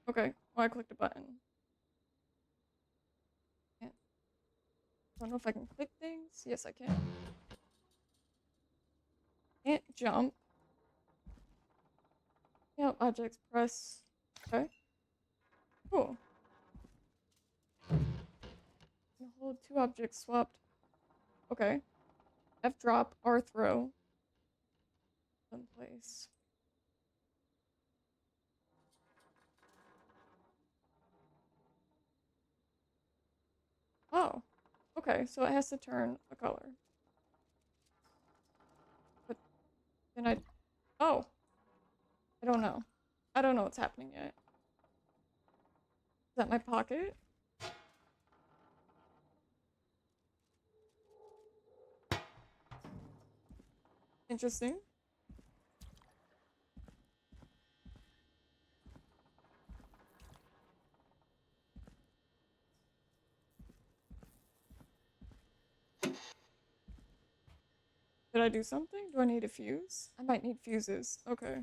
Okay. Oh, I clicked a button. Can't. I don't know if I can click things. Yes, I can. Can't jump. Yep, objects press. Okay. Cool. Can hold two objects swapped. Okay. F drop, R throw. In place. Oh. Okay, so it has to turn a color. But then I. Oh. I don't know. I don't know what's happening yet. Is that my pocket? Interesting. Did I do something? Do I need a fuse? I might need fuses. Okay.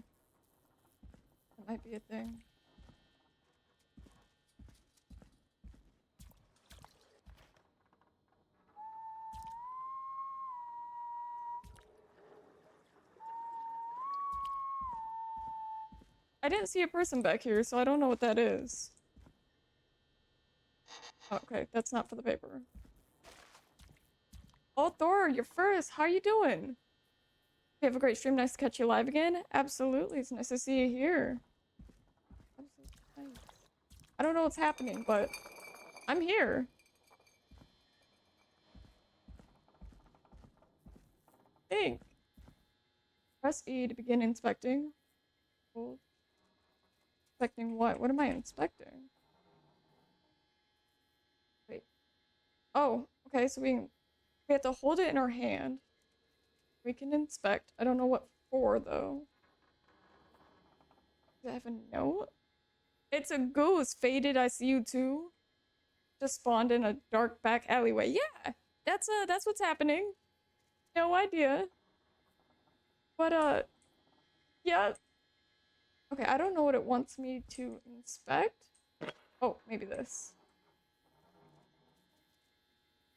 That might be a thing. I didn't see a person back here, so I don't know what that is. Oh, okay, that's not for the paper. Oh, Thor, you're first. How you doing? You have a great stream. Nice to catch you live again. Absolutely. It's nice to see you here. Absolutely nice. I don't know what's happening, but I'm here. Think. Press E to begin inspecting. Hold. Inspecting what? What am I inspecting? Wait. Oh, okay, so we have to hold it in our hand. We can inspect. I don't know what for, though. Does it have a note? It's a goose. Faded, I see you too. Just spawned in a dark back alleyway. Yeah, that's what's happening. No idea. But yeah. Okay, I don't know what it wants me to inspect. Oh, maybe this.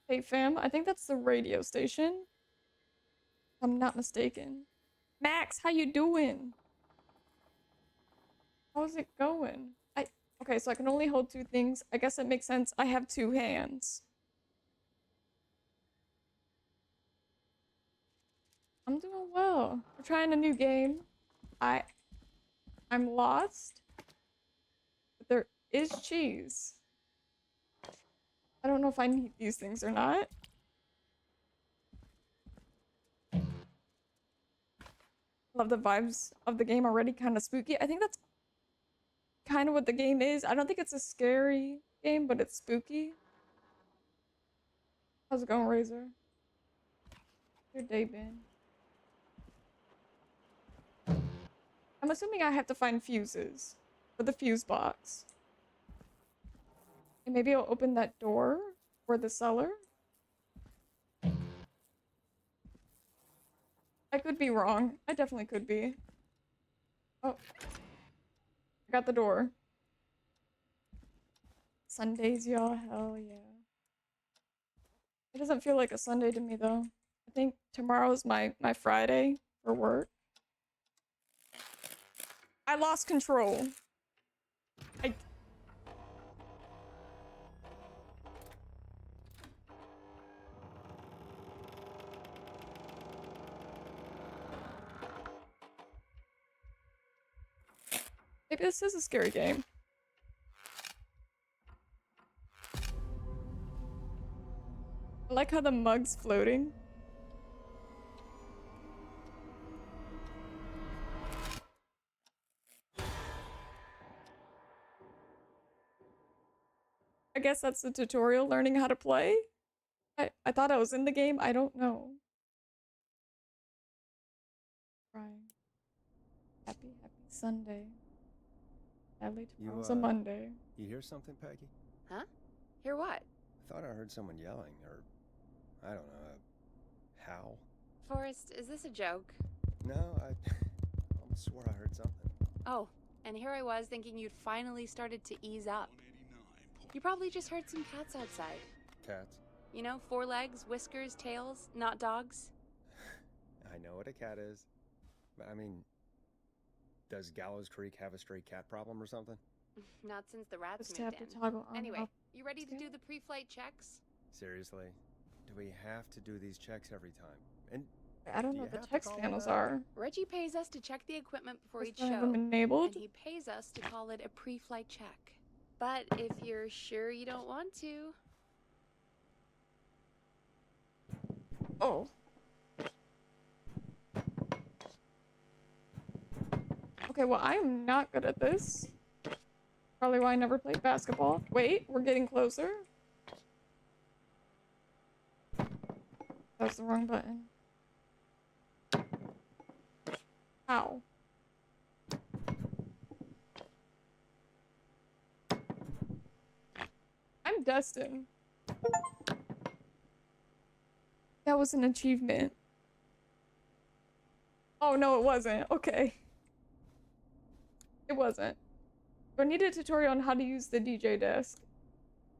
Hey fam, I think that's the radio station. If I'm not mistaken. Max, how you doing? How's it going? Okay, so I can only hold two things. I guess that makes sense. I have two hands. I'm doing well. We're trying a new game. I'm lost. But there is cheese. I don't know if I need these things or not. Love the vibes of the game already. Kind of spooky. I think that's kind of what the game is. I don't think it's a scary game, but it's spooky. How's it going, Razor? Your day been? I'm assuming I have to find fuses for the fuse box. And maybe I'll open that door for the cellar. I could be wrong. I definitely could be. Oh. I got the door. Sundays, y'all. Hell yeah. It doesn't feel like a Sunday to me, though. I think tomorrow's my Friday for work. I lost control. I... Maybe this is a scary game. I like how the mug's floating. I guess that's the tutorial, learning how to play. I thought I was in the game. I don't know. Crying. Happy Sunday. Sadly, tomorrow's a Monday. You hear something, Peggy? Huh? Hear what? I thought I heard someone yelling, or I don't know, a howl. Forrest, is this a joke? No, I almost swore I heard something. Oh, and here I was thinking you'd finally started to ease up. You probably just heard some cats outside. Cats? You know, 4 legs, whiskers, tails, not dogs. I know what a cat is. But I mean, does Gallows Creek have a stray cat problem or something? Not since the rats Just moved have to in. toggle on and Anyway, off. you ready to do the pre-flight checks? Seriously? Do we have to do these checks every time? And I don't do know you what the have to text call panels it a- are. Reggie pays us to check the equipment before each Just have show. them enabled. And he pays us to call it a pre-flight check. But if you're sure you don't want to... Oh. Okay, well, I am not good at this. Probably why I never played basketball. Wait, we're getting closer. That's the wrong button. Ow. I'm destined. That was an achievement. Oh, no, it wasn't. Okay. It wasn't. I need a tutorial on how to use the DJ desk.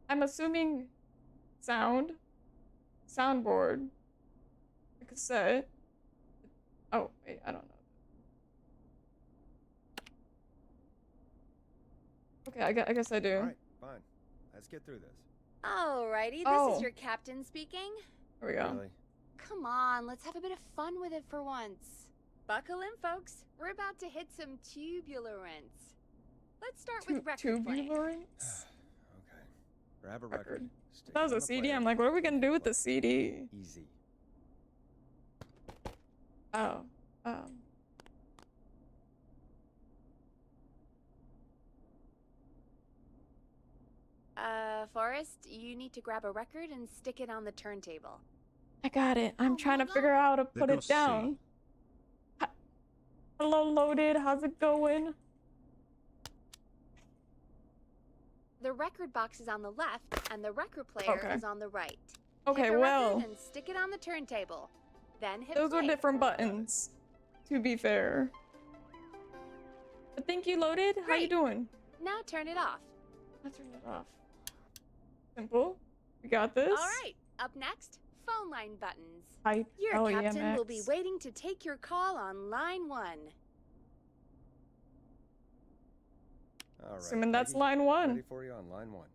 I'm assuming soundboard, a cassette. Oh, wait, I don't know. Okay, I guess I do. Alright, fine. Let's get through this. Alrighty, this Oh. is your captain speaking. Here we go. Really? Come on, let's have a bit of fun with it for once. Buckle in, folks. We're about to hit some tubulurance. Let's start with record playing. Tubulurance? Okay. Grab a record. Stick That was it a on the CD. player, I'm like, what are we gonna do with the play. CD? Easy. Oh. Forrest, you need to grab a record and stick it on the turntable. I got it. I'm Oh, trying to well figure out how to put Let it us down. Hello, Loaded. How's it going? The record box is on the left, and the record player Okay. is on the right. Okay, Pick a well, record and stick it on the turntable. Then hit those were play. different buttons, to be fair. But thank you, Loaded. How you Great. doing? Now turn it off. Let's turn it off. Simple. We got this. All right, up next, phone line buttons. Hype. Your Hell captain yeah, will be Max. waiting to take your call on line 1. Alright. Assuming that's Peggy, line 1. Ready for you on line 1.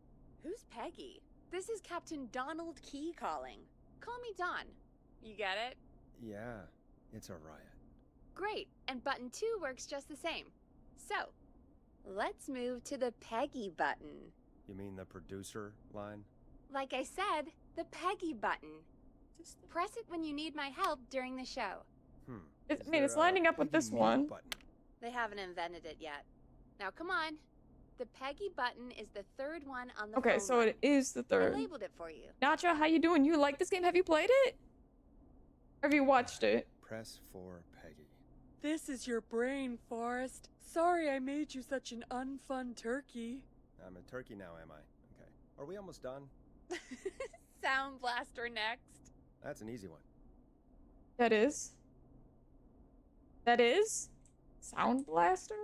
Who's Peggy? This is Captain Donald Key calling. Call me Don. You get it? Yeah, it's a riot. Great, and button 2 works just the same. So, let's move to the Peggy button. You mean the producer line? Like I said, the Peggy button. Press it when you need my help during the show. Hmm. I Is mean, there it's a lining up with Peggy this mute one. Button? They haven't invented it yet. Now come on. The Peggy button is the 3rd one on the Okay, phone so line. it is the I 3rd. labeled it for you. Nacha, how you doing? You like this game? Have you played it? Or have you watched it? Press for Peggy. This is your brain, Forrest. Sorry I made you such an unfun turkey. I'm a turkey now, am I? Okay. Are we almost done? Sound Blaster next. That's an easy one. That is? That is? Sound Blaster?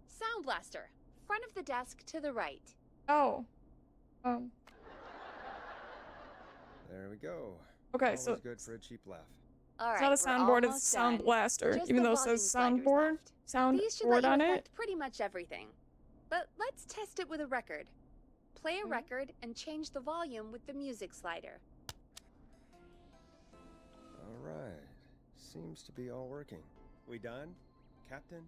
Sound Blaster. Front of the desk to the right. Oh. There we go. Okay, Always so good for a cheap laugh. All it's right, not a soundboard, it's Sound Blaster. Just Even the though it volume says sliders soundboard, left. These should let soundboard you on it. affect pretty much everything. But let's test it with a record. Play a Mhm. record and change the volume with the music slider. Alright. Seems to be all working. We done, Captain?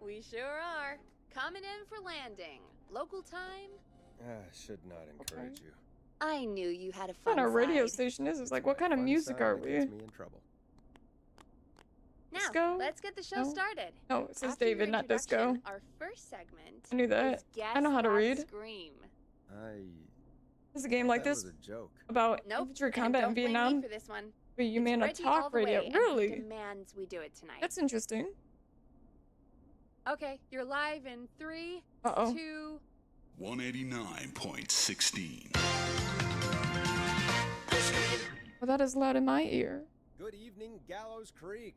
We sure are. Coming in for landing. Local time. Should not encourage you. I knew you had a What fun kind of radio side. station is this? It's Like, my what kind of fun music side are that we? gets me in trouble. Now, Disco? let's get the show No. started. No, it says After your David, not Disco. introduction, Our first segment I knew that. is Guess I know how to That read. Scream. There's a game thought like that this was a joke. about Nope. infantry and combat don't in blame me Vietnam. for this one. But you It's man a Reggie all talk the radio. way, and he Really? demands we do it tonight. That's interesting. Okay, you're live in 3, Uh-oh. 2. 189.16. Well, that is loud in my ear. Good evening, Gallows Creek.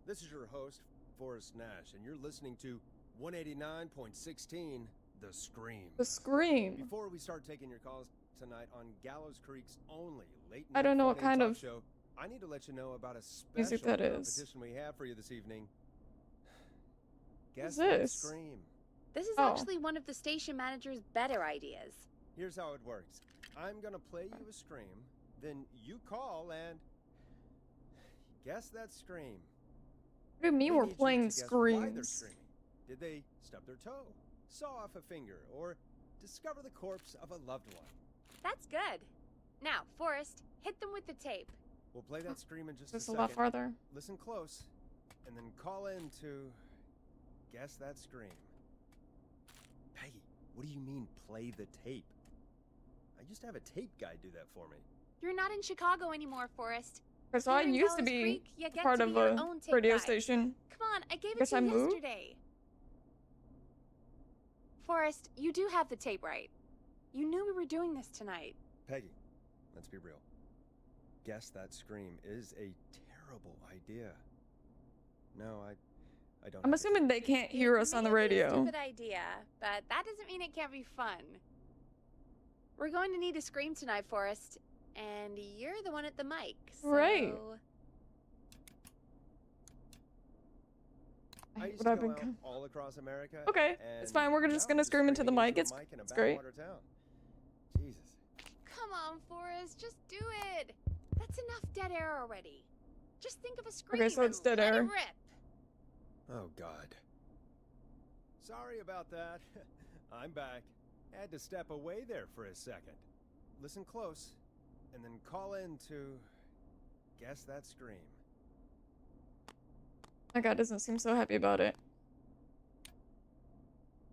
This is your host, Forrest Nash, and you're listening to 189.16, The Scream. The Scream. Before we start taking your calls tonight on Gallows Creek's only late night I don't know what phone-in kind talk of show, I need to let you know about a music special that is. competition we have for you this evening. Guess What's that this? Scream. This is Oh. actually one of the station manager's better ideas. Here's how it works. I'm gonna play you a scream, then you call and guess that scream. What do you mean We we're need you playing to guess why they're screams? screaming. Did they stub their toe, saw off a finger, or discover the corpse of a loved one? That's good. Now, Forrest, hit them with the tape. We'll play that scream in just a Just a second. lot farther. Listen close, and then call in to guess that scream. Peggy, what do you mean play the tape? I used to have a tape guy do that for me. You're not in Chicago anymore, Forrest. So I Here in used to Gallows be Creek, you get part to of be your a own tape radio guy. station. Come on, I gave it Guess to I you moved? yesterday. Forrest, you do have the tape right. You knew we were doing this tonight. Peggy, let's be real. Guess that scream is a terrible idea. No, I don't. I'm have the assuming tape. they can't hear us on the Maybe a radio. stupid idea, but that doesn't mean it can't be fun. We're going to need a scream tonight, Forrest, and you're the one at the mic. So... Right. I used What to I've go been out com- all across America. Okay, it's and fine. We're just now gonna I'm scream into the screaming mic. It's in a great. backwater town. Jesus. Come on, Forrest, just do it. That's enough dead air already. Just think of a scream. Okay, so it's and dead let it air. rip. Oh, God. Sorry about that. I'm back. Had to step away there for a second. Listen close, and then call in to guess that scream. My God doesn't seem so happy about it.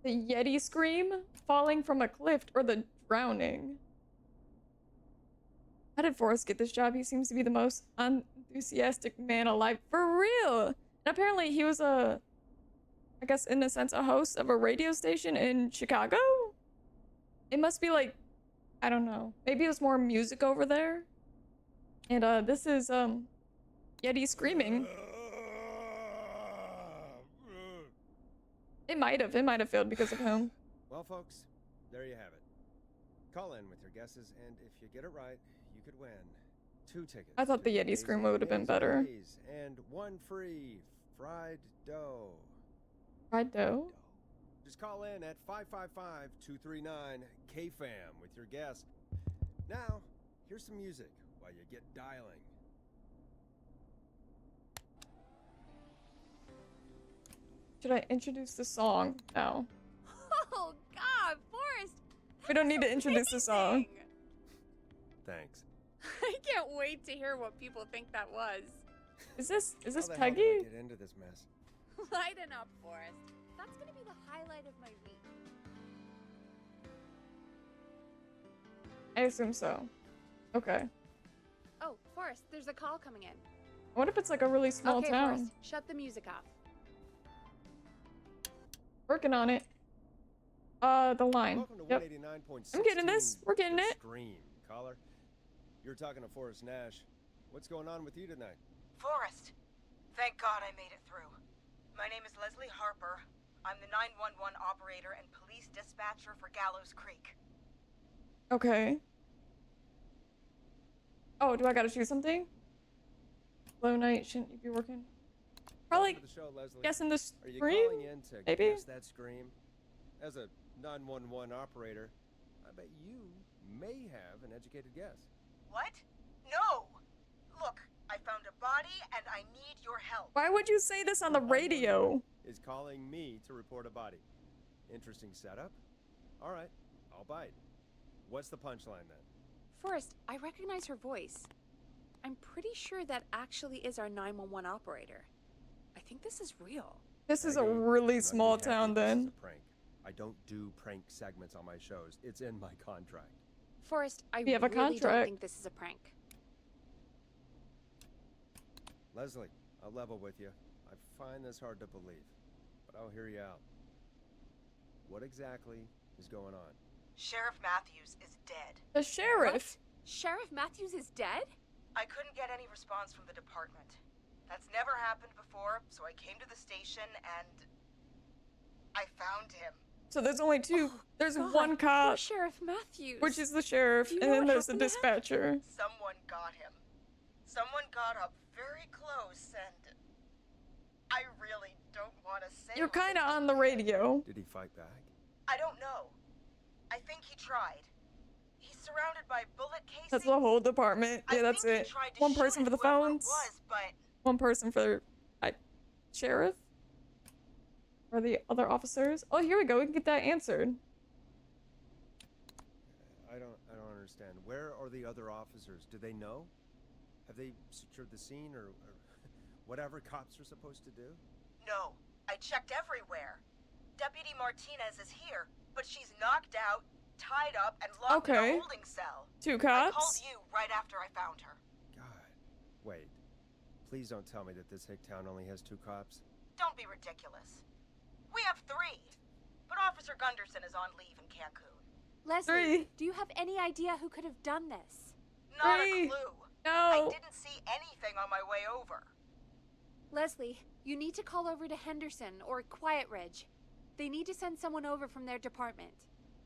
The Yeti scream? Falling from a cliff or the drowning? How did Forrest get this job? He seems to be the most unenthusiastic man alive. For real! And apparently he was I guess in a sense, a host of a radio station in Chicago? It must be like, I don't know. Maybe it was more music over there. And this is Yeti screaming. It might have failed because of him. Well, folks, there you have it. Call in with your guesses, and if you get it right, you could win 2 tickets. I thought to the Yeti Days scream and would have been Days better. and Days, and 1 free fried dough. Fried dough? Just call in at 555-239-KFAM with your guess. Now, here's some music while you get dialing. Should I introduce the song now? Oh, God, Forrest. We don't need to introduce the song. amazing. Thanks. I can't wait to hear what people think that was. Is this How the hell did I Peggy? get into this mess? Lighten up, Forrest. That's gonna be the highlight of my week. I assume so. Okay. Oh, Forrest, there's a call coming in. What if it's like a really small okay, town? Forrest, shut the music off. Working on it. The line. Welcome to Yep. 189.16. I'm getting this. We're getting The it. Scream, caller. You're talking to Forrest Nash. What's going on with you tonight? Forrest, thank God I made it through. My name is Leslie Harper. I'm the 911 operator and police dispatcher for Gallows Creek. Okay. Oh, do I gotta choose something? Low night, shouldn't you be working? Probably Welcome to the show, Leslie. guessing the Are you scream? calling in to maybe? guess that scream? As a 911 operator, I bet you may have an educated guess. What? No! Look, I found a body and I need your help. Why would you say this on the radio? Is calling me to report a body. Interesting setup. All right, I'll bite. What's the punchline then? Forrest, I recognize her voice. I'm pretty sure that actually is our 911 operator. I think this is real. This is a Peggy, really let small me have town you, this is then. a prank. I don't do prank segments on my shows. It's in my contract. Forrest, I We have a really don't contract. think this is a prank. Leslie, I'll level with you. I find this hard to believe, but I'll hear you out. What exactly is going on? Sheriff Matthews is dead. The sheriff. What? Sheriff Matthews is dead? I couldn't get any response from the department. That's never happened before, so I came to the station and I found him. So there's only two. There's God, one cop, poor Sheriff Matthews. which is the sheriff, Do you and know then what there's the happened to him? dispatcher. Someone got him. Someone got up very close and I really don't want to say You're what they kind of did on the to him. radio. Did he fight back? I don't know. I think he tried. He's surrounded by bullet casings. That's the whole department. I Yeah, that's think he it. tried to One shoot person at for the whoever it phones. was, but One person for sheriff. Or the other officers. Oh, here we go. We can get that answered. I don't understand. Where are the other officers? Do they know? Have they secured the scene or whatever cops are supposed to do? no. I checked everywhere. Deputy Martinez is here, but she's knocked out, tied up, and locked in Okay. a holding cell. Two I called cops. you right after I found her. God. Wait. Please don't tell me that this hick town only has 2 cops. Don't be ridiculous. We have 3, but Officer Gunderson is on leave in Cancun. Leslie, 3. do you have any idea who could have done this? Not 3. a clue. I No. didn't see anything on my way over. Leslie, you need to call over to Henderson or Quiet Ridge. They need to send someone over from their department.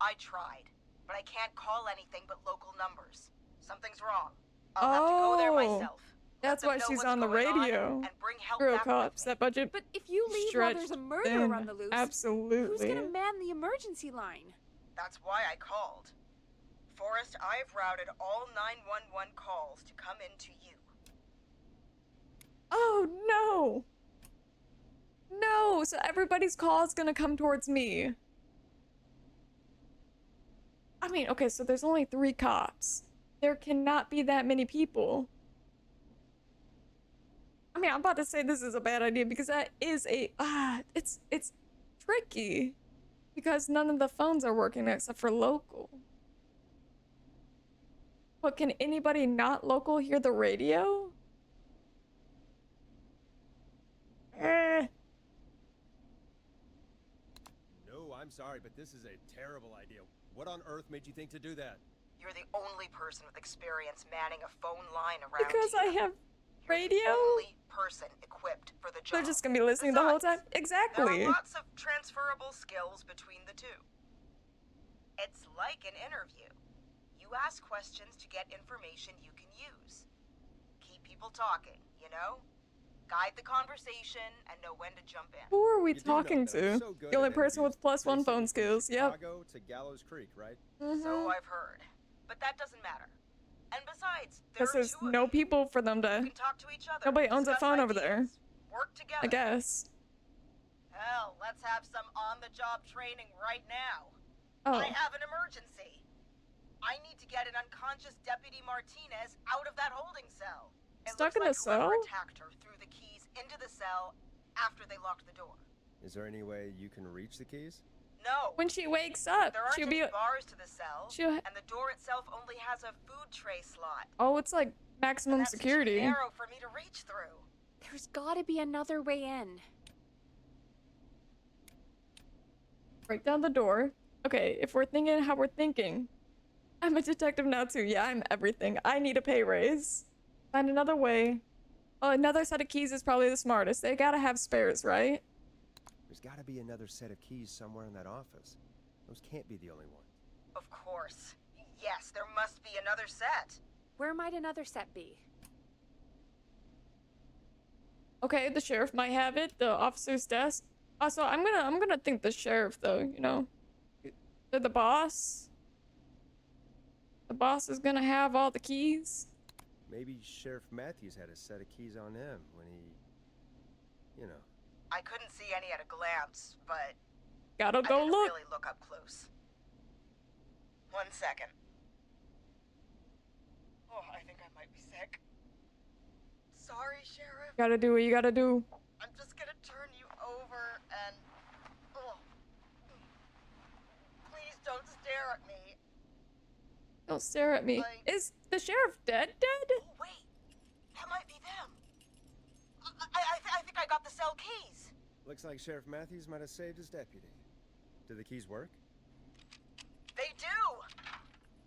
I tried, but I can't call anything but local numbers. Something's wrong. I'll have to go there Oh, myself. Let that's them why know she's what's on the going radio. and bring help Real back cops. with me. That budget But if you leave while stretched there's a murder thin. on the loose, Absolutely. who's gonna man the emergency line? That's why I called. Forrest, I've routed all 911 calls to come in to you. Oh no. No. So everybody's call is gonna come towards me. I mean, okay, so there's only 3 cops. There cannot be that many people. I mean, I'm about to say this is a bad idea because that is a it's tricky because none of the phones are working except for local. But can anybody not local hear the radio? No, I'm sorry, but this is a terrible idea. What on earth made you think to do that? You're the only person with experience manning a phone line around Because I here. have You're radio? the only person equipped for the job. They're just gonna be listening the whole time? Besides, There Exactly. are lots of transferable skills between the two. It's like an interview. You ask questions to get information you can use. Keep people talking, you know? Guide the conversation and know when to jump in. Who are we You do know talking that I'm to? so good The only at person interviews. with +1 They sent phone me from skills. Yep. Chicago to Gallows Creek, right? So I've heard. But that doesn't matter. And besides, there Because are there's 2 of no you. people for them You to. can talk to each other. Nobody owns a discuss phone over there. ideas, Work together. I guess. Hell, let's have some on-the-job training right now. Oh. I have an emergency. I need to get an unconscious Deputy Martinez out of that holding cell. It Stuck looks in a like whoever cell? attacked her threw the keys into the cell after they locked the door. Is there any way you can reach the keys? No. When she wakes up, There aren't she'll any be. bars to the cell, she'll- and the door itself only has a food tray slot. Oh, it's like maximum And that's security. too narrow for me to reach through. There's gotta be another way in. Break down the door. Okay, if we're thinking how we're thinking, I'm a detective now too. Yeah, I'm everything. I need a pay raise. Find another way. Oh, another set of keys is probably the smartest. They gotta have spares, right? There's got to be another set of keys somewhere in that office. Those can't be the only ones. Of course. Yes, there must be another set. Where might another set be? Okay, the sheriff might have it. The officer's desk. Also, I'm gonna think the sheriff though. You know, they're the boss. The boss is gonna have all the keys. Maybe Sheriff Matthews had a set of keys on him when he, you know. I couldn't see any at a glance, but Gotta I go didn't look. really look up close. 1 second. Oh, I think I might be sick. Sorry, Sheriff. Gotta do what you gotta do. I'm just gonna turn you over and... Oh. Please don't stare at me. Don't stare at me. Like- Is the sheriff dead? Oh, wait. That might be them. I think I got the cell keys. Looks like Sheriff Matthews might have saved his deputy. Do the keys work? They do.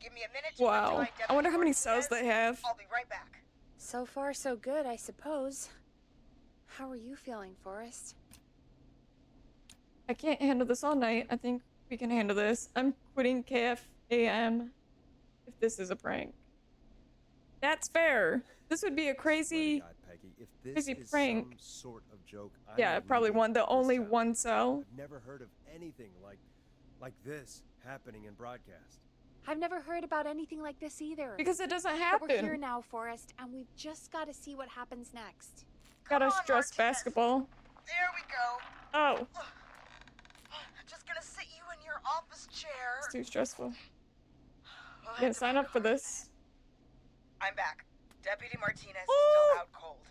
Give me a minute to Wow. untie I wonder how many Deputy cells they Martinez. have. I'll be right back. So far, so good, I suppose. How are you feeling, Forrest? I can't handle this all night. I think we can handle this. I'm quitting KFAM if this is a prank. That's fair. This would be a Swear to crazy, God, Peggy, if this crazy is prank. some sort of joke, I'm Yeah, probably leaving the this only town. one cell. I've never heard of anything like this happening in broadcast. I've never heard about anything like this either. Because it doesn't But we're here happen. now, Forrest, and we've just got to see what happens next. Gotta Come on, stress Martinez. basketball. There we go. Oh, Just gonna sit you in your office chair. it's too stressful. We'll You head didn't to sign my up for car in a this. minute. I'm back. Deputy Martinez is Oh! still out cold.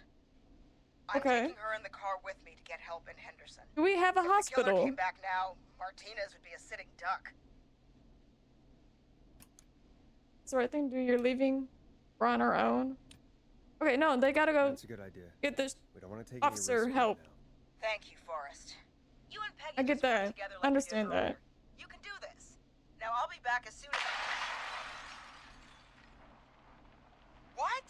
I'm Okay. taking her in the car with me to get help in Henderson. Do we have a If the killer hospital? came back now, Martinez would be a sitting duck. It's the right thing to do. You're leaving. We're on our own. Okay, no, they gotta go That's a good idea. get this. We don't want to take Officer, any risks help. right now. Thank you, Forrest. You and Peggy I get just worked that. together like I we understand did that. earlier. You can do this. Now I'll be back as soon as What?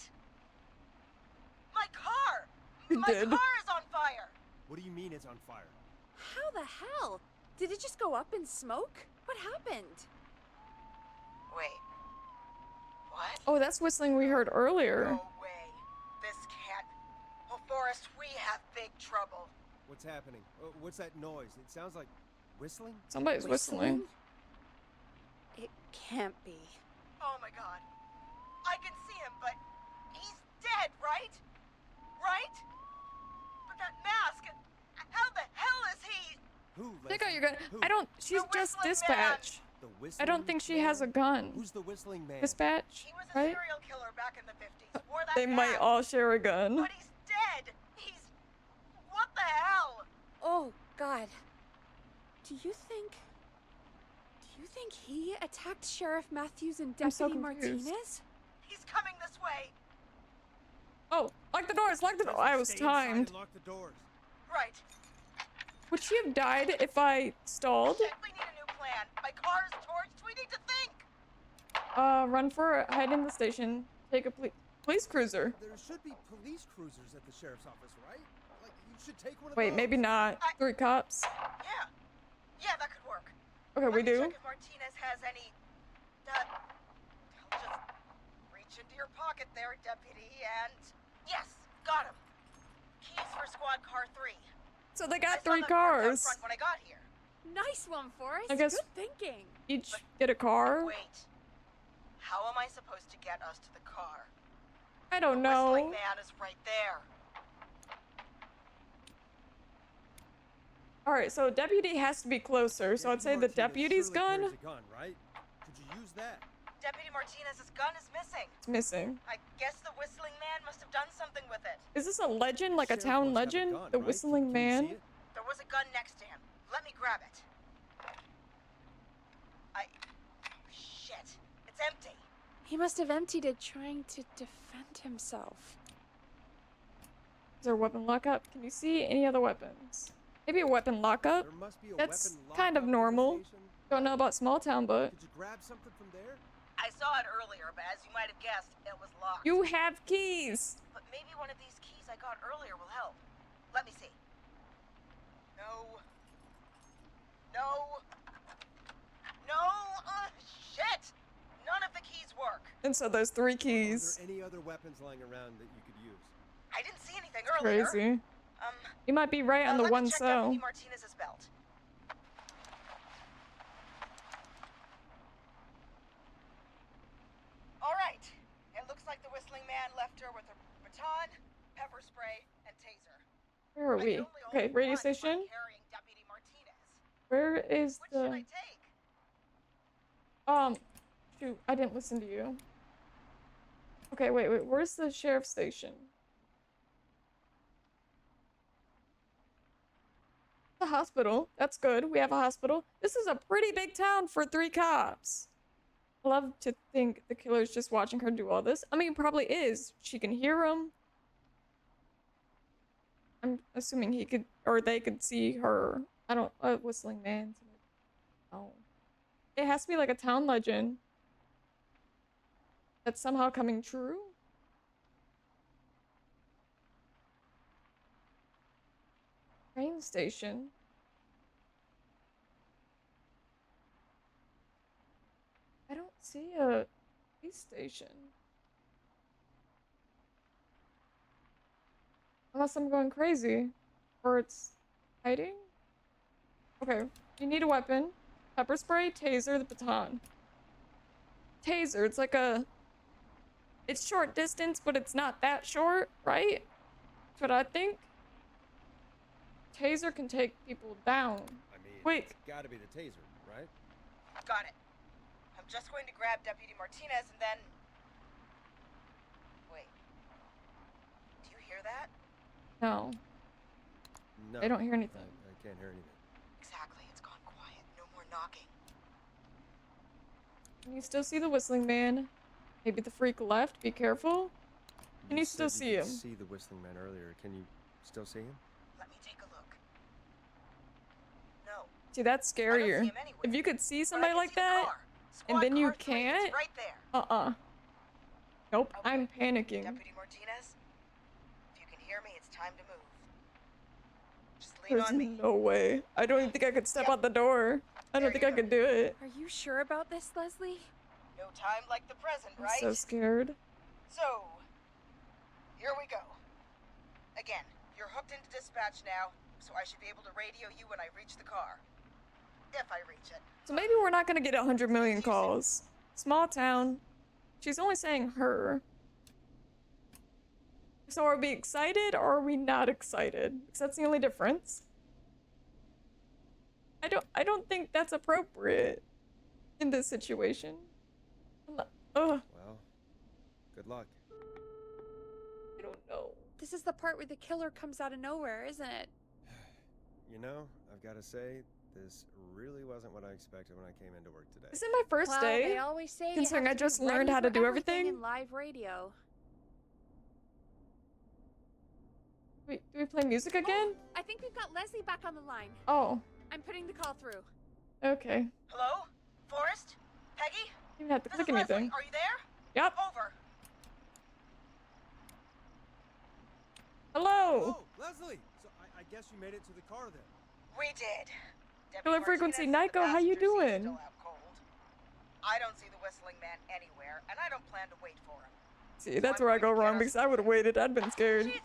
My car! You My did. car is on fire! What do you mean it's on fire? How the hell? Did it just go up in smoke? What happened? Wait. What? Oh, that's whistling we heard earlier. No way. This can't. Oh, Forrest, we have big trouble. What's happening? What's that noise? It sounds like whistling? Somebody's whistling. It can't be. Oh my god. I can see him, but he's dead, right? Right? But that mask, how the hell is he? Who? Take out Leslie? your gun. Who? I don't. She's The just whistling dispatch. The I whistling don't think she has a man? gun. Who's the whistling man? Dispatch, He was a right? serial killer back in the 50s. Wore that They might mask, all share a gun. But he's dead. He's... What the hell? Oh, God. Do you think he attacked Sheriff Matthews and I'm so Deputy confused. Martinez? He's coming this way. Oh, lock the doors, lock the door. I was Stay inside timed. and lock the doors. Right. Would she have died if I stalled? Shit, we need a new plan. My car is torched. We need to think. Run for it, hide in the station, take a police cruiser. There should be police cruisers at the sheriff's office, right? Like, you should take one of Wait, those. maybe not. 3 cops. Yeah. Yeah, that could work. Okay, Let we me do. check if Martinez has any... I'll just reach into your pocket there, Deputy, and... Yes, got him. Keys for squad car 3. So they I got saw 3 them parked out cars. front when I got here. Nice one, Forrest. I guess- Good thinking. Each get a car. Wait. How am I supposed to get us to the car? I don't The whistling know. man is right there. All right, so deputy has to be closer. So I'd say the Martinez deputy's surely gun. carries a gun, right? Could you use that? Deputy Martinez's gun is missing. It's missing. I guess the whistling man must have done something with it. Is this a legend, like a Sheriff town must have a legend? gun, The right? whistling Can you man. see it? There was a gun next to him. Let me grab it. Shit. It's empty. He must have emptied it trying to defend himself. Is there a weapon lockup? Can you see any other weapons? Maybe a weapon lockup. There must be a That's weapon kind of lockup normal. in the station. Don't know about small town, but Could you grab something from there? I saw it earlier, but as you might have guessed, it was locked. you have keys. But maybe one of these keys I got earlier will help. Let me see. No. No. No. Shit. None of the keys work. And so there's 3 Are keys. there any other weapons lying around that you could use? I didn't see anything earlier. Crazy. You might be right on the let one me check cell. Deputy Martinez's belt. All right. It looks like the whistling man left her with a baton, pepper spray, and taser. Where are I we? can only Okay, hold radio one if I'm station. carrying Deputy Martinez. Where is Which should I the? take? Shoot, I didn't listen to you. Okay, wait. Where's the sheriff's station? The hospital. That's good. We have a hospital. This is a pretty big town for 3 cops. I love to think the killer's just watching her do all this. I mean, probably is. She can hear him. I'm assuming he could, or they could see her. I don't, whistling man. Oh. It has to be like a town legend that's somehow coming true. Gun station. I don't see a police station. Unless I'm going crazy. Or it's hiding? Okay. You need a weapon. Pepper spray, taser, the baton. Taser, it's like a... It's short distance, but it's not that short, right? That's what I think. Taser can take people down. I mean, Quick. it's gotta be the taser, right? Got it. I'm just going to grab Deputy Martinez and then... Wait. Do you hear that? No, No. I don't hear anything. I can't hear anything. Exactly, it's gone quiet. No more knocking. Can you still see the whistling man? Maybe the freak left. Be careful. Can you still said see you him? could see the whistling man earlier. Can you still see him? Let me take a look. No. See, that's I don't see scarier. him anywhere. If you could see But I somebody can like see the that, car. and Squad then you car 3, it's can't. right there. Nope, Okay. I'm panicking. Deputy Martinez, if you can hear me, it's time to move. Just lean There's on me. no way. I don't even think I could step Yep. out the door. I don't There think you I go. could do it. Are you sure about this, Leslie? No time like the present, I'm right? so scared. So, here we go. Again, you're hooked into dispatch now, so I should be able to radio you when I reach the car. If I reach it. So maybe we're not gonna get 100 million calls. Small town. She's only saying her. So are we excited or are we not excited? Because that's the only difference. I don't think that's appropriate in this situation. Ugh, Well, good luck. I don't know. This is the part where the killer comes out of nowhere, isn't it? You know, I've got to say, this really wasn't what I expected when I came into work today. This is my first well, day. they always say you considering have I to be just learned ready how to for do everything everything. in live radio. Wait, do we play music again? I think we've got Leslie back on the line. Oh, I'm putting the call through. okay. Hello? Forrest? Peggy? You didn't have to This click is Leslie. anything. Are you there? Yep. Over. Hello. Oh, Leslie! So I guess you made it to the car then. We did. Deputy Killer Frequency Martinez, the Nyko, how you passenger seat is doing? still out cold. I don't see the whistling man anywhere, and I don't plan to wait for him. See, that's where I go wrong because I would have waited. I'd been scared. Jesus!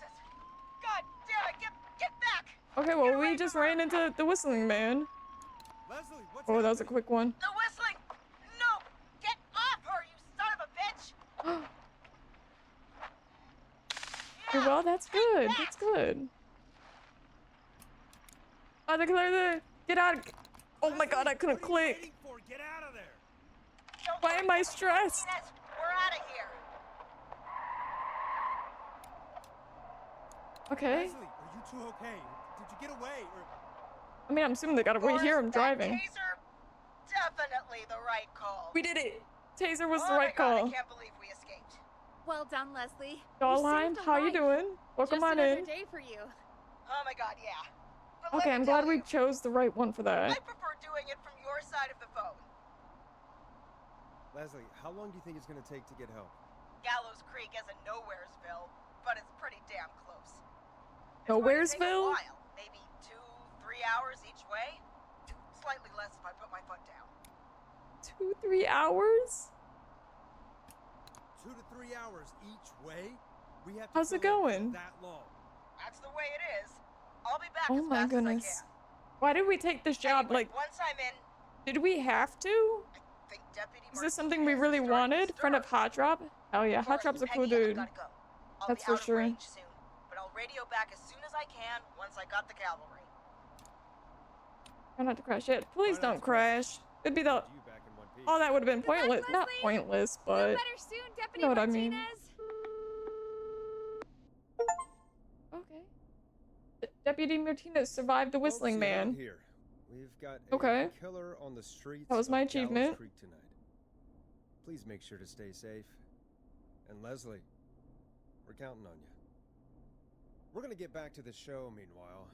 God damn it! Get back! Okay, well, we just ran into the whistling man. Leslie, what's Oh, that was a happening? quick one. The whistling! No! Get off her, you son of a bitch! Okay, well, that's good. That's good. Oh, the killer, get out. Oh my god, I couldn't What are you click. waiting for? Get out of there! Don't Why worry, am I Deputy stressed? Martinez, we're out of here. Okay. Leslie, are you two okay? Did you get away? Or I mean, I'm assuming they gotta wait here. I'm Forrest, that driving. Taser, definitely the right call. We did it. Taser was Oh the my right God, call. I can't believe we escaped. Well done, Leslie. Dollheim, how you doing? Welcome Just on another in. day for you. Oh my God, yeah. But Okay, let me I'm glad tell we you, chose the right one for I that. prefer doing it from your side of the phone. Leslie, how long do you think it's gonna take to get help? Gallows Creek isn't Nowheresville, but it's pretty damn close. It's going to take a Nowheresville? while, maybe 2-3 hours each way. Slightly less if I put my foot down. 2-3 hours? 2 to 3 hours each way? We have to How's it fill in going? that long. That's the way it is. I'll be back Oh as my fast goodness. as I can. Why did we take this job? Anyway, Like, once I'm in, did we have to? I think Deputy Is this something we Martinez really is starting to wanted? Friend of stir. Hot Drop? Hell yeah, Hot Forrest, Drop's a cool Peggy, I've dude. gotta go. I'll That's be for out sure. of range soon, but I'll radio back as soon as I can once I got the cavalry. Try not to crash it. Please Try not don't to crash. crash. It'd be the... Put you back in one piece. Oh, that would have been Good luck, pointless. Not Leslie. pointless, Feel but... better soon, Deputy know what I mean. Martinez. Okay. Deputy Martinez survived the Folks, whistling you heard man. it Here. We've got a Okay. killer on the streets That was my of Gallows achievement. Creek tonight. Please make sure to stay safe. And Leslie, we're counting on you. We're gonna get back to the show meanwhile.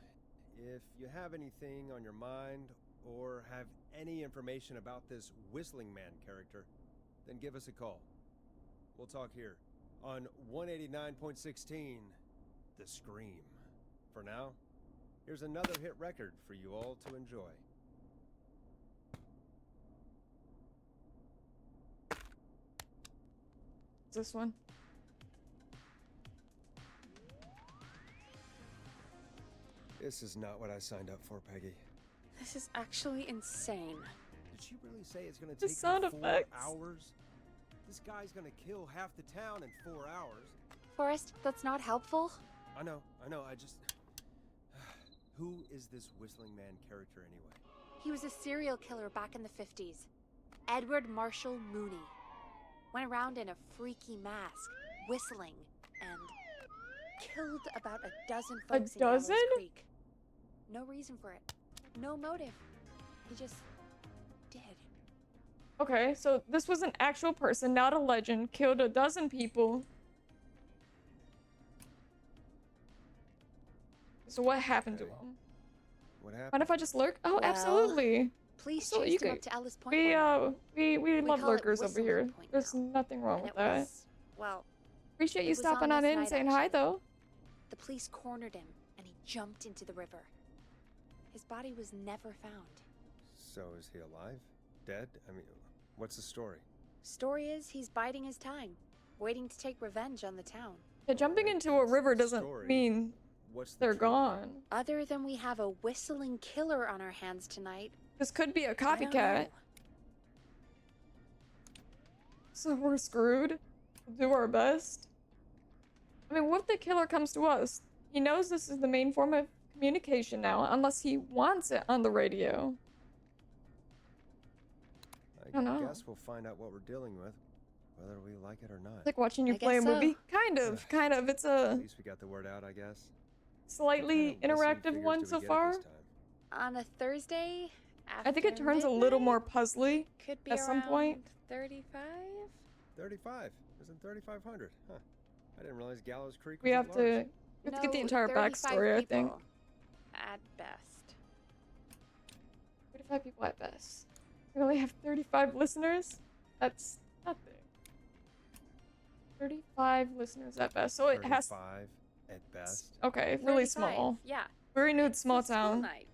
If you have anything on your mind or have any information about this Whistling Man character, then give us a call. We'll talk here on 189.16 The Scream. For now, Here's another hit record for you all to enjoy. This one. This is not what I signed up for, Peggy. This is actually insane. Did she really say it's gonna The take sound her 4 effects. hours? This guy's gonna kill half the town in 4 hours. Forrest, that's not helpful. I know, I just... Who is this whistling man character anyway? He was a serial killer back in the 50s. Edward Marshall Mooney. Went around in a freaky mask, whistling, and killed about a dozen folks in Gallows dozen? Creek. No reason for it. No motive. He just did. Okay, so this was an actual person, not a legend. Killed a dozen people. So what happened to Okay. him? What happened? Mind if I just lurk? Oh, Well, absolutely. Police So chased you him could- up to Ellis Point. We one night, we love call it lurkers over Whistling here. Point There's now. nothing wrong and with it that. was, well, Appreciate you it was stopping on on this in and night, saying hi actually. though. the police cornered him and he jumped into the river. His body was never found. So is he alive? Dead? I mean, what's the story? Story is he's biding his time, waiting to take revenge on the town. Yeah, jumping into a river doesn't Story. mean What's the they're truth? gone. Other than we have a whistling killer on our hands tonight, This could be a I don't copycat. know. So we're screwed. We'll do our best. I mean, what if the killer comes to us? He knows this is the main form of communication now, unless he wants it on the radio. I don't know. guess we'll find out what we're dealing with, whether we like it or not. It's like watching you I play a guess so. movie. Kind of. It's a At least we got the word out, I guess. slightly What kind of whistling interactive figures one do we so get at far. this time? On a Thursday I think it after turns a little more midnight? puzzly. Could be at some around point. 35? 35. Isn't 3,500? Huh. I didn't realize Gallows Creek was We at have large. to get the No, entire 35 backstory, I think. people, at best. 35 people at best. We only have 35 listeners? That's nothing. 35 listeners at best. So it has 35 at best. okay, really 35, small. Yeah. Very new It's a small school town. night.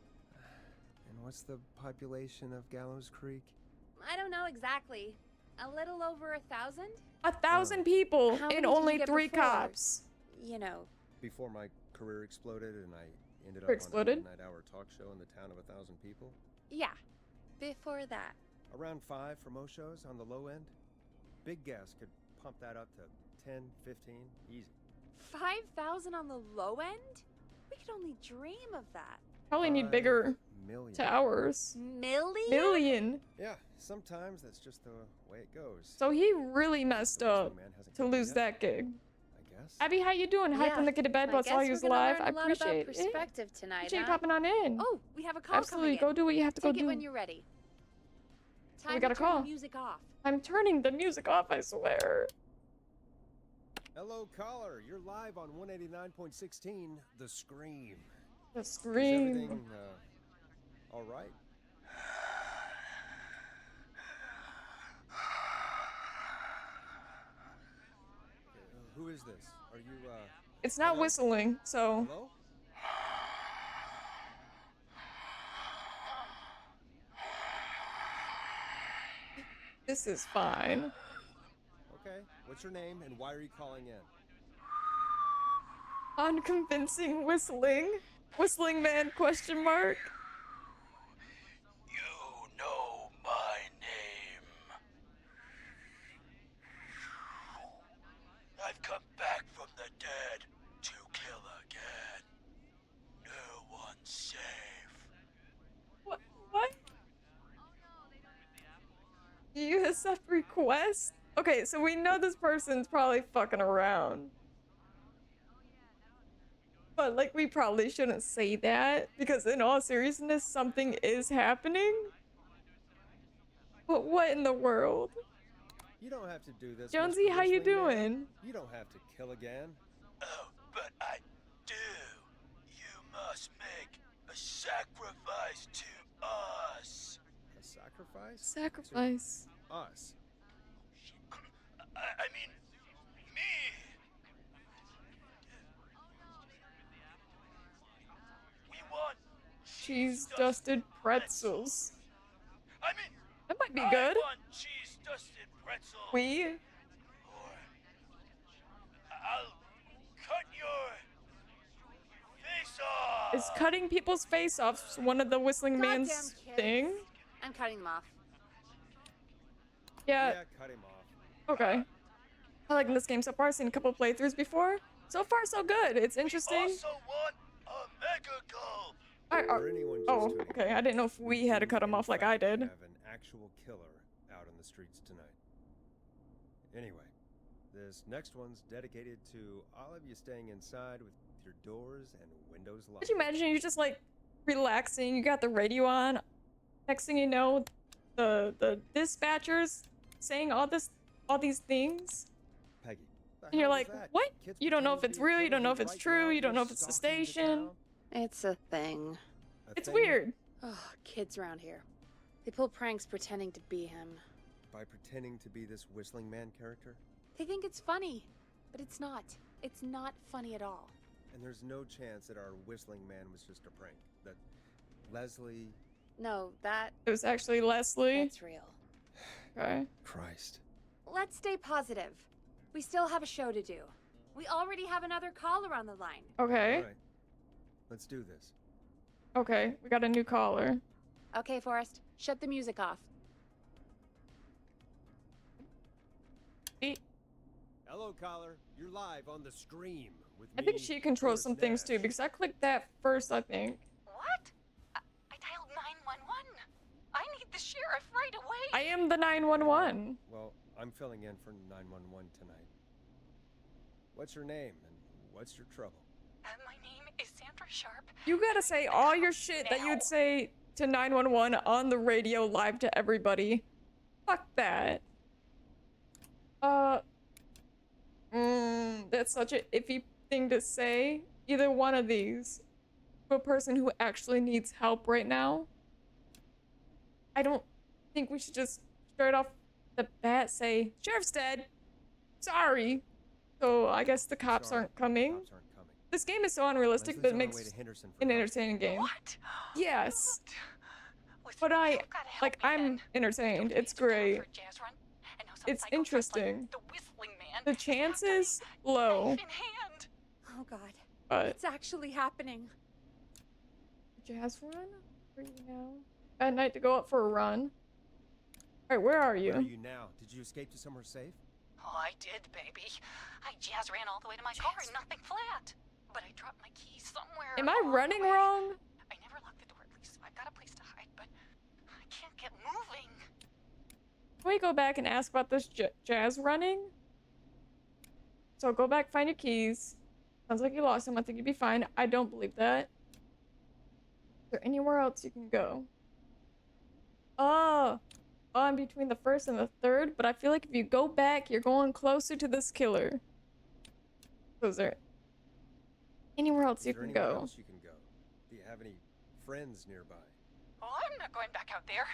And what's the population of Gallows Creek? I don't know exactly. A little over 1,000? 1,000 people How many and did you only get 3 before? cops. You know, Before my career exploded and I ended up Exploded? on a midnight hour talk show in the town of 1,000 people. yeah. Before that. Around 5 for most shows on the low end. Big gas could pump that up to 10, 15, easy. 5,000 on the low end? We could only dream of that. Probably need 5 bigger million. towers. Million? Million. Yeah, sometimes that's just the way it goes. So he really messed The up Whistling Man hasn't to come lose yet, that gig. I guess. Abby, how you doing? Hyping the kid to bed while I saw you was live. I appreciate it. perspective tonight, Appreciate you huh? popping on in. Oh, we have a call Absolutely. coming Go do what you have to in. go Take do. it when you're ready. Time We got to a turn call. the music off. I'm turning the music off, I swear. Hello, caller. You're live on 189.16, The Scream. The Is scream. everything, all right? Who is this? Are you, It's not hello? whistling, so hello? this is fine. Okay. What's your name and why are you calling in? Unconvincing whistling. Whistling man, question mark. You know my name. I've come back from the dead to kill again. No one's safe. What? What? Do you accept requests? Okay, so we know this person's probably fucking around. But, like, we probably shouldn't say that, because in all seriousness, something is happening. But what in the world? You don't have to do this. Jonesy, Mr. how you Whistling Man. doing? You don't have to kill again. Oh, but I do. You must make a sacrifice to us. A sacrifice? Sacrifice. To us. I mean, me. We want cheese dusted pretzels. I mean, That might be I good. want cheese dusted pretzels. We. Or I'll cut your face off. Is cutting people's face off one of the Whistling Goddamn Man's kids. thing? I'm cutting them off. Yeah. Yeah, cut him off. Okay. I like this game so far. I've seen a couple playthroughs before. So far, so good. It's interesting. Also want a mega gulp. For anyone just Oh, tuning okay. in, I didn't know if we had to do, cut him in off like I fact, did. Have an actual killer out on the streets tonight. Anyway, this next one's dedicated to all of you staying inside with your doors and windows locked. Could you imagine you just like relaxing? You got the radio on. Next thing you know, the dispatchers saying all these things. Peggy, the And you're hell was like, that? what? Kids You don't know if pretending it's to be real, you don't know if killers it's right now, true, you don't know you're if it's the stalking the station. town? It's a thing. A It's thing? weird. Oh, kids around here. They pull pranks pretending to be him. By pretending to be this Whistling Man character? They think it's funny, but it's not. It's not funny at all. And there's no chance that our Whistling Man was just a prank. That Leslie... No, It was actually Leslie. that's real. Okay. Christ. Let's stay positive. We still have a show to do. We already have another caller on the line. Okay. All right. Let's do this. Okay. We got a new caller. Okay, Forrest, shut the music off. Hello, caller. You're live on the stream with I me. think she controls some things too, Nash. because I clicked that first, I think. What? I dialed 911. I need the sheriff right away. I am the 911. Well, I'm filling in for 911 tonight. What's your name and what's your trouble? My name is Sandra Sharp. You gotta say all your shit that you'd say to 911 on the radio live to everybody. Fuck that. That's such a iffy thing to say. Either one of these to a person who actually needs help right now. I don't think we should just straight off the bat say, Sheriff's dead. Sorry. So I guess the cops Sorry, aren't coming. Cops aren't coming. This game is so unrealistic, Leslie's but it on her makes way to Henderson for an help. entertaining game. What? Yes. Listen, But you've gotta help like, me, I'm Ben. entertained. Don't It's forget to great. tell her jazz run, and know some It's psycho dressed like interesting. The Whistling Man The is after chances, me, low. knife in hand. Oh God, But it's actually happening. jazz run? Where are you now? At night to go out for a run. Alright, where are you? Where are you now? Did you escape to somewhere safe? Oh, I did, baby. I jazz ran all the way to my car and nothing flat. But I dropped my keys somewhere. Am I along the running way. wrong? I never locked the door, at least. I've got a place to hide, but I can't get moving. Can we go back and ask about this jazz running? So go back, find your keys. Sounds like you lost them. I think you'd be fine. I don't believe that. Is there anywhere else you can go? Oh, I'm between the first and the third, but I feel like if you go back, you're going closer to this killer. So is there anywhere else Is you there can anywhere go? else you can go? Do you have any friends nearby? Oh, I'm not going back out there.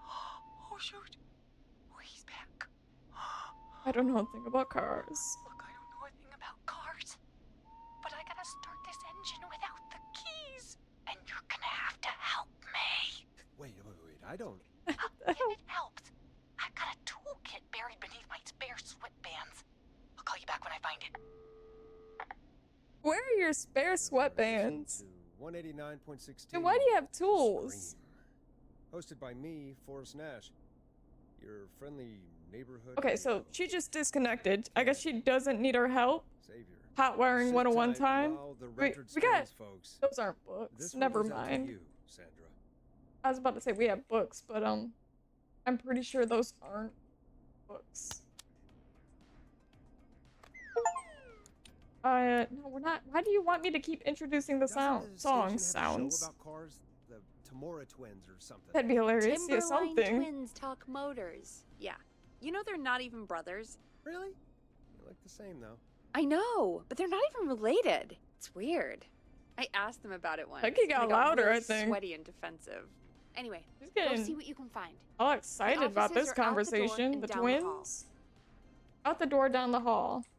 Oh, shoot. Oh, he's back. I don't know a thing about cars. Look, I don't know a thing about cars, but I gotta start this engine without the keys. And you're gonna have to help me. Wait, I don't... And it helps. I've got a toolkit buried beneath my spare sweatbands. I'll call you back when I find it. Where are your spare sweatbands? 189.16. And why do you have tools? Scream. Hosted by me, Forrest Nash. Your friendly neighborhood... Okay, so radio she just disconnected. I guess she doesn't need our help. savior. Hot wiring Sit 101 tight time. while the Wait, record we got- spins, folks. Those aren't books. This one Never goes out to mind. you, Sandra. I was about to say we have books, but I'm pretty sure those aren't books. No, we're not. Why do you want me to keep introducing the Doesn't song the station have a show sounds? about cars? The Tamora twins or something. That'd be hilarious. Yeah, Timberline something. twins talk motors. Yeah. You know they're not even brothers. Really? You look the same though. I know, but they're not even related. It's weird. I asked them about it once. Like, he and got they louder, really I think. Sweaty and defensive. Anyway, He's go see getting what you can find. all excited about offices this are out the door conversation. and The down the hall. twins. Out the door, down the hall.